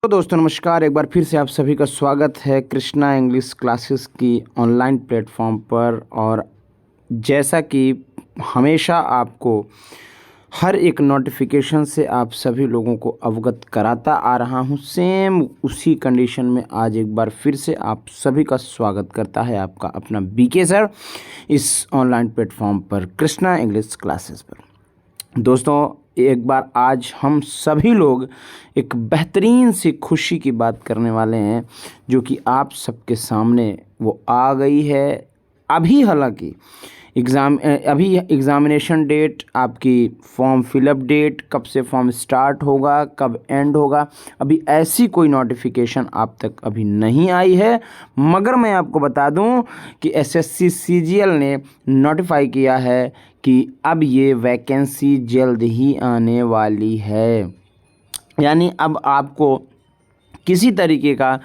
तो दोस्तों नमस्कार, एक बार फिर से आप सभी का स्वागत है कृष्णा इंग्लिश क्लासेस की ऑनलाइन प्लेटफॉर्म पर। और जैसा कि हमेशा आपको हर एक नोटिफिकेशन से आप सभी लोगों को अवगत कराता आ रहा हूं, सेम उसी कंडीशन में आज एक बार फिर से आप सभी का स्वागत करता है आपका अपना बीके सर इस ऑनलाइन प्लेटफॉर्म पर कृष्णा इंग्लिश क्लासेस पर। दोस्तों एक बार आज हम सभी लोग एक बेहतरीन सी खुशी की बात करने वाले हैं जो कि आप सबके सामने वो आ गई है अभी। हालांकि अभी एग्ज़ामिनेशन डेट, आपकी फॉर्म फिलअप डेट, कब से फॉर्म स्टार्ट होगा, कब एंड होगा, अभी ऐसी कोई नोटिफिकेशन आप तक अभी नहीं आई है। मगर मैं आपको बता दूं कि एसएससी सीजीएल ने नोटिफाई किया है कि अब ये वैकेंसी जल्द ही आने वाली है। यानी अब आपको किसी तरीके का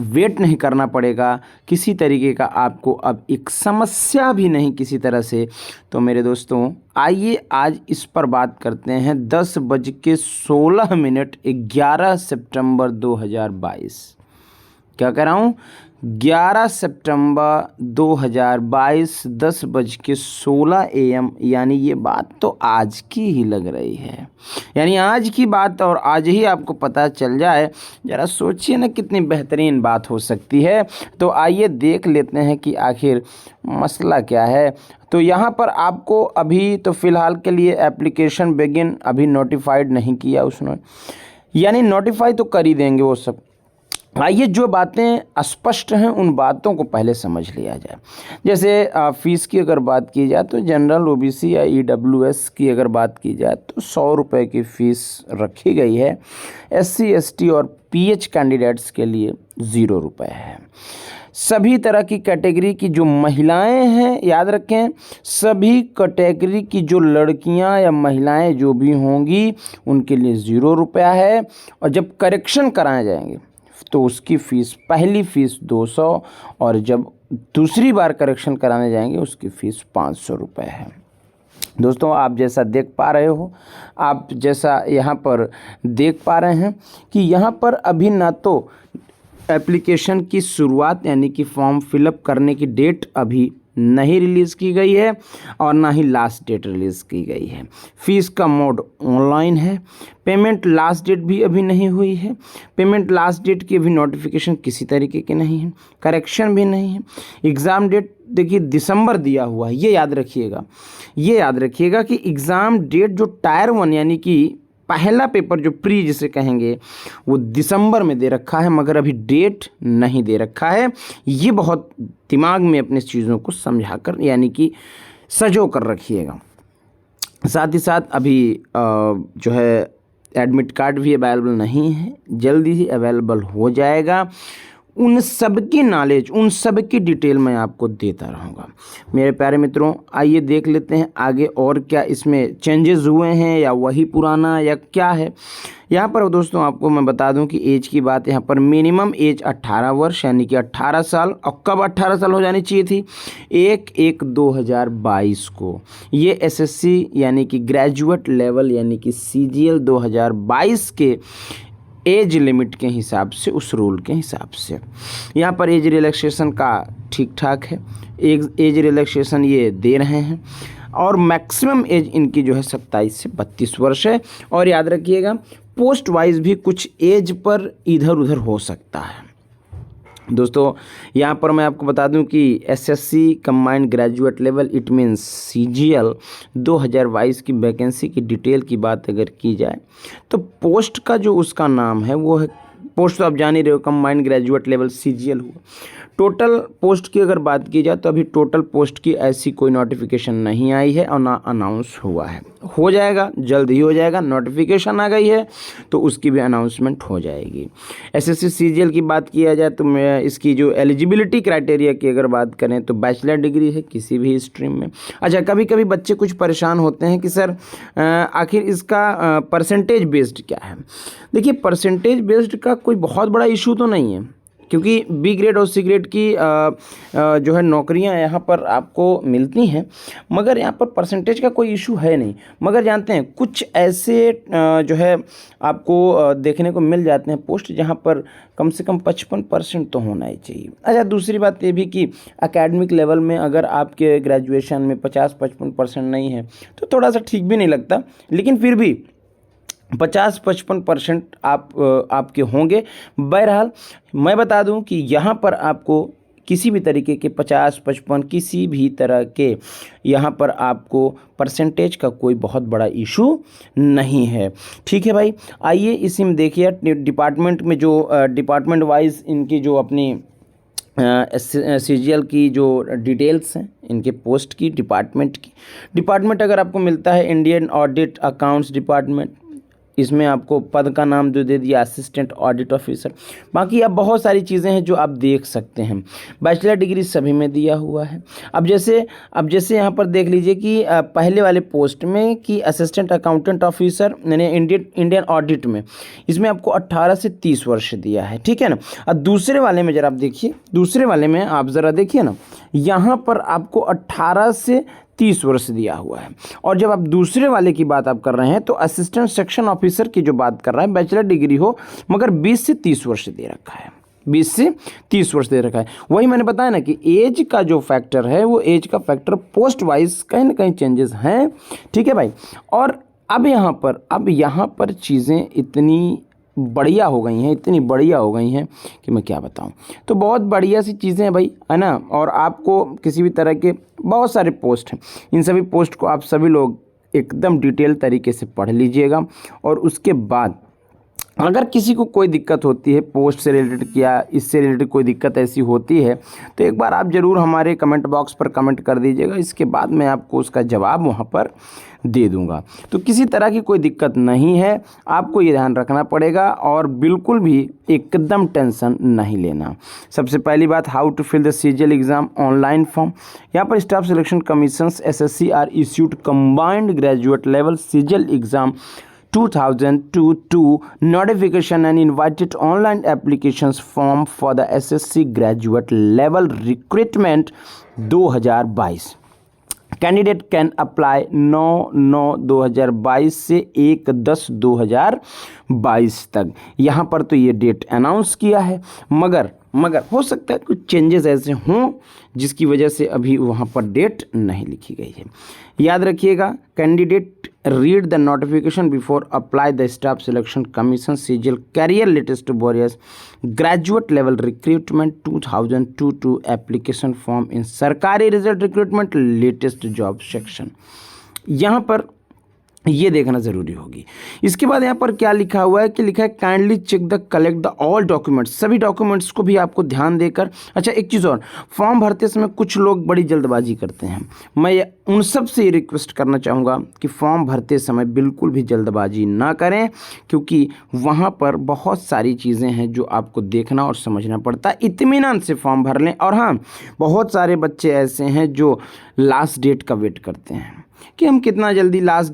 वेट नहीं करना पड़ेगा, किसी तरीके का आपको अब एक समस्या भी नहीं किसी तरह से। तो मेरे दोस्तों आइए आज इस पर बात करते हैं। 10:16 11 सितंबर 2022, क्या कह रहा हूँ, 11 सितंबर 2022 10:16 AM। यानी ये बात तो आज की ही लग रही है, यानी आज की बात और आज ही आपको पता चल जाए। ज़रा सोचिए ना कितनी बेहतरीन बात हो सकती है। तो आइए देख लेते हैं कि आखिर मसला क्या है। तो यहाँ पर आपको अभी तो फ़िलहाल के लिए एप्लीकेशन बिगिन अभी नोटिफाइड नहीं किया उसने, यानी नोटिफाई तो कर ही देंगे वो सब। आइए जो बातें स्पष्ट हैं उन बातों को पहले समझ लिया जाए। जैसे फ़ीस की अगर बात की जाए तो जनरल ओबीसी या ईडब्ल्यूएस की अगर बात की जाए तो 100 रुपये की फ़ीस रखी गई है। एससी एसटी और पीएच कैंडिडेट्स के लिए 0 रुपये है। सभी तरह की कैटेगरी की जो महिलाएं हैं, याद रखें, सभी कैटेगरी की जो लड़कियां या महिलाएं जो भी होंगी उनके लिए 0 रुपया है। और जब करेक्शन कराए जाएंगे तो उसकी फ़ीस, पहली फ़ीस 200 और जब दूसरी बार करेक्शन कराने जाएंगे उसकी फ़ीस 500 रुपये है। दोस्तों आप जैसा देख पा रहे हो, आप जैसा यहाँ पर देख पा रहे हैं कि यहाँ पर अभी ना तो एप्लीकेशन की शुरुआत यानी कि फॉर्म फिलअप करने की डेट अभी नहीं रिलीज़ की गई है और ना ही लास्ट डेट रिलीज़ की गई है। फ़ीस का मोड ऑनलाइन है। पेमेंट लास्ट डेट भी अभी नहीं हुई है। पेमेंट लास्ट डेट की अभी नोटिफिकेशन किसी तरीके की नहीं है, करेक्शन भी नहीं है। एग्ज़ाम डेट देखिए दिसंबर दिया हुआ है, ये याद रखिएगा कि एग्ज़ाम डेट जो टायर 1 यानी कि पहला पेपर जो प्री जिसे कहेंगे वो दिसंबर में दे रखा है, मगर अभी डेट नहीं दे रखा है। ये बहुत दिमाग में अपने चीज़ों को समझा कर यानी कि सजो कर रखिएगा। साथ ही साथ अभी जो है एडमिट कार्ड भी अवेलेबल नहीं है, जल्दी ही अवेलेबल हो जाएगा। उन सब की नॉलेज, उन सब की डिटेल मैं आपको देता रहूँगा। मेरे प्यारे मित्रों आइए देख लेते हैं आगे और क्या इसमें चेंजेस हुए हैं या वही पुराना या क्या है। यहाँ पर दोस्तों आपको मैं बता दूं कि एज की बात, यहाँ पर मिनिमम एज 18 वर्ष यानी कि 18 साल। और कब 18 साल हो जानी चाहिए थी? 1/1/2022 को। ये एसएससी यानी कि ग्रेजुएट लेवल यानी कि सीजीएल 2022 के एज लिमिट के हिसाब से, उस रूल के हिसाब से यहाँ पर एज रिलैक्सेशन का ठीक ठाक है। एज रिलैक्सेशन ये दे रहे हैं और मैक्सिमम एज इनकी जो है 27 से 32 वर्ष है। और याद रखिएगा पोस्ट वाइज भी कुछ एज पर इधर उधर हो सकता है। दोस्तों यहाँ पर मैं आपको बता दूं कि SSC combined Graduate level it means CGL 2022 की वैकेंसी की डिटेल की बात अगर की जाए तो पोस्ट का जो उसका नाम है वो है, पोस्ट तो आप जान ही रहे हो, कंबाइंड ग्रेजुएट लेवल सीजीएल हुआ। टोटल पोस्ट की अगर बात की जाए तो अभी टोटल पोस्ट की ऐसी कोई नोटिफिकेशन नहीं आई है और ना अनाउंस हुआ है। हो जाएगा, जल्द ही हो जाएगा। नोटिफिकेशन आ गई है तो उसकी भी अनाउंसमेंट हो जाएगी। एसएससी सीजीएल की बात किया जाए तो मैं इसकी जो एलिजिबिलिटी क्राइटेरिया की अगर बात करें तो बैचलर डिग्री है किसी भी स्ट्रीम में। अच्छा, कभी कभी बच्चे कुछ परेशान होते हैं कि सर आखिर इसका परसेंटेज बेस्ड क्या है। देखिए परसेंटेज बेस्ड का कोई बहुत बड़ा इशू तो नहीं है, क्योंकि बी ग्रेड और सी ग्रेड की जो है नौकरियां यहाँ पर आपको मिलती हैं, मगर यहाँ पर परसेंटेज का कोई इशू है नहीं। मगर जानते हैं कुछ ऐसे जो है आपको देखने को मिल जाते हैं पोस्ट जहाँ पर कम से कम 55% तो होना ही चाहिए। अच्छा, दूसरी बात ये भी कि एकेडमिक लेवल में अगर आपके ग्रेजुएशन में 50-55% नहीं है तो थोड़ा सा ठीक भी नहीं लगता, लेकिन फिर भी 50-55% आपके होंगे। बहरहाल मैं बता दूं कि यहाँ पर आपको किसी भी तरीके के 50-55 किसी भी तरह के यहाँ पर आपको परसेंटेज का कोई बहुत बड़ा इशू नहीं है। ठीक है भाई, आइए इसी में देखिए डिपार्टमेंट में जो डिपार्टमेंट वाइज इनकी जो अपनी सीजीएल की जो डिटेल्स हैं इनके पोस्ट की, डिपार्टमेंट अगर आपको मिलता है इंडियन ऑडिट अकाउंट्स डिपार्टमेंट, इसमें आपको पद का नाम जो दे दिया असिस्टेंट ऑडिट ऑफिसर। बाकी अब बहुत सारी चीज़ें हैं जो आप देख सकते हैं। बैचलर डिग्री सभी में दिया हुआ है। अब जैसे यहाँ पर देख लीजिए कि पहले वाले पोस्ट में कि असिस्टेंट अकाउंटेंट ऑफिसर यानी इंडियन ऑडिट में, इसमें आपको 18 से 30 वर्ष दिया है। ठीक है ना। अब दूसरे वाले में जरा आप देखिए, दूसरे वाले में आप ज़रा देखिए ना, यहाँ पर आपको 18 से 30 वर्ष दिया हुआ है। और जब आप दूसरे वाले की बात आप कर रहे हैं तो असिस्टेंट सेक्शन ऑफिसर की जो बात कर रहा है, बैचलर डिग्री हो मगर 20 से 30 वर्ष दे रखा है, 20 से 30 वर्ष दे रखा है। वही मैंने बताया ना कि एज का जो फैक्टर है वो एज का फैक्टर पोस्ट वाइज कहीं ना कहीं चेंजेस हैं। ठीक है भाई। और अब यहाँ पर चीज़ें इतनी बढ़िया हो गई हैं कि मैं क्या बताऊं। तो बहुत बढ़िया सी चीज़ें हैं भाई, है ना। और आपको किसी भी तरह के बहुत सारे पोस्ट हैं, इन सभी पोस्ट को आप सभी लोग एकदम डिटेल तरीके से पढ़ लीजिएगा। और उसके बाद अगर किसी को कोई दिक्कत होती है पोस्ट से रिलेटेड या इससे रिलेटेड कोई दिक्कत ऐसी होती है तो एक बार आप ज़रूर हमारे कमेंट बॉक्स पर कमेंट कर दीजिएगा, इसके बाद मैं आपको उसका जवाब वहाँ पर दे दूँगा। तो किसी तरह की कोई दिक्कत नहीं है, आपको ये ध्यान रखना पड़ेगा और बिल्कुल भी एकदम टेंशन नहीं लेना। सबसे पहली बात, how to fill the CGL exam online form. यहाँ पर Staff selection Commission SSC are issued Combined Graduate Level CGL exam 2022 notification and invited online applications form for the SSC graduate level recruitment 2022। Candidate can apply 9/9/2022 से 1/10/2022 तक। यहाँ पर तो ये date announce किया है, मगर हो सकता है कुछ चेंजेस ऐसे हों जिसकी वजह से अभी वहाँ पर डेट नहीं लिखी गई है। याद रखिएगा, candidate read the notification before apply the staff selection commission CGL career latest warriors graduate level recruitment 2022 application form in Sarkari result recruitment latest job section. यहाँ पर ये देखना ज़रूरी होगी। इसके बाद यहाँ पर क्या लिखा हुआ है कि लिखा है kindly check the collect the all documents, सभी डॉक्यूमेंट्स को भी आपको ध्यान देकर। अच्छा, एक चीज़ और, फॉर्म भरते समय कुछ लोग बड़ी जल्दबाजी करते हैं। मैं उन सब से ये रिक्वेस्ट करना चाहूँगा कि फॉर्म भरते समय बिल्कुल भी जल्दबाजी ना करें, क्योंकि वहाँ पर बहुत सारी चीज़ें हैं जो आपको देखना और समझना पड़ता है। इत्मीनान से फॉर्म भर लें। और हाँ, बहुत सारे बच्चे ऐसे हैं जो लास्ट डेट का वेट करते हैं कि हम कितना जल्दी लास्ट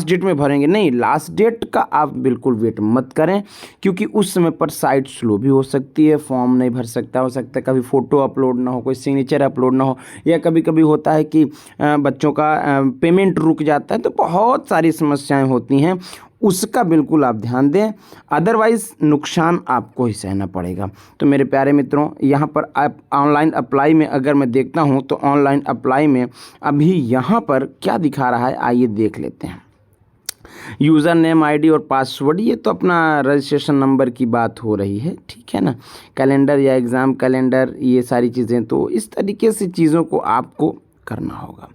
डेट में भरेंगे। नहीं, लास्ट डेट का आप बिल्कुल वेट मत करें, क्योंकि उस समय पर साइट स्लो भी हो सकती है, फॉर्म नहीं भर सकता, हो सकता है कभी फ़ोटो अपलोड ना हो, कोई सिग्नेचर अपलोड ना हो, या कभी कभी होता है कि बच्चों का पेमेंट रुक जाता है। तो बहुत सारी समस्याएं होती हैं, उसका बिल्कुल आप ध्यान दें, अदरवाइज़ नुकसान आपको ही सहना पड़ेगा। तो मेरे प्यारे मित्रों, यहाँ पर आप ऑनलाइन अप्लाई में अगर मैं देखता हूँ तो ऑनलाइन अप्लाई में अभी यहाँ पर क्या दिखा रहा है, आइए देख लेते हैं। यूज़र नेम, आईडी और पासवर्ड, ये तो अपना रजिस्ट्रेशन नंबर की बात हो रही है, ठीक है ना। कैलेंडर या एग्ज़ाम कैलेंडर, ये सारी चीज़ें, तो इस तरीके से चीज़ों को आपको करना होगा।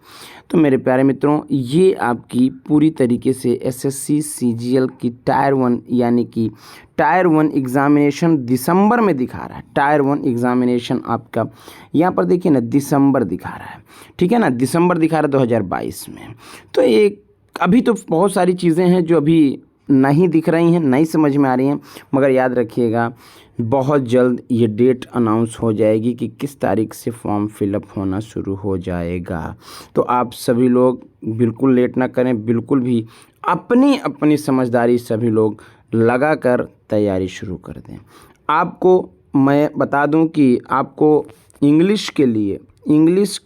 तो मेरे प्यारे मित्रों, ये आपकी पूरी तरीके से एसएससी सीजीएल की टायर 1 यानी कि टायर 1 एग्ज़ामिनेशन दिसंबर में दिखा रहा है। टायर 1 एग्ज़ामिनेशन आपका यहाँ पर देखिए ना, दिसंबर दिखा रहा है, ठीक है ना, दिसंबर दिखा रहा है 2022 में। तो एक अभी तो बहुत सारी चीज़ें हैं जो अभी नहीं दिख रही हैं, नहीं समझ में आ रही हैं, मगर याद रखिएगा बहुत जल्द ये डेट अनाउंस हो जाएगी कि किस तारीख से फॉर्म फिलअप होना शुरू हो जाएगा। तो आप सभी लोग बिल्कुल लेट ना करें, बिल्कुल भी अपनी अपनी समझदारी सभी लोग लगाकर तैयारी शुरू कर दें। आपको मैं बता दूं कि आपको इंग्लिश के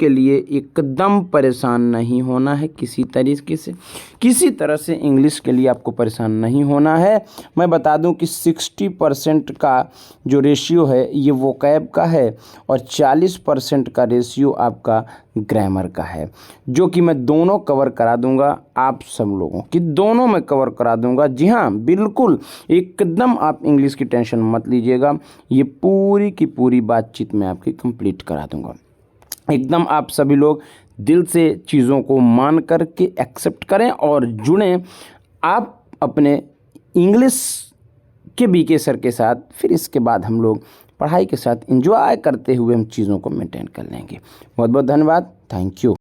लिए एकदम परेशान नहीं होना है, किसी तरह से इंग्लिश के लिए आपको परेशान नहीं होना है। मैं बता दूं कि 60% का जो रेशियो है ये वोकैब का है और 40% का रेशियो आपका ग्रामर का है, जो कि मैं दोनों कवर करा दूंगा आप सब लोगों की, दोनों मैं कवर करा दूंगा। जी हाँ, बिल्कुल एकदम आप इंग्लिश की टेंशन मत लीजिएगा, ये पूरी की पूरी बातचीत मैं आपकी कंप्लीट करा दूंगा। एकदम आप सभी लोग दिल से चीज़ों को मान कर के एक्सेप्ट करें और जुड़ें आप अपने इंग्लिश के बीके सर के साथ। फिर इसके बाद हम लोग पढ़ाई के साथ एंजॉय करते हुए हम चीज़ों को मेंटेन कर लेंगे। बहुत बहुत धन्यवाद। Thank you.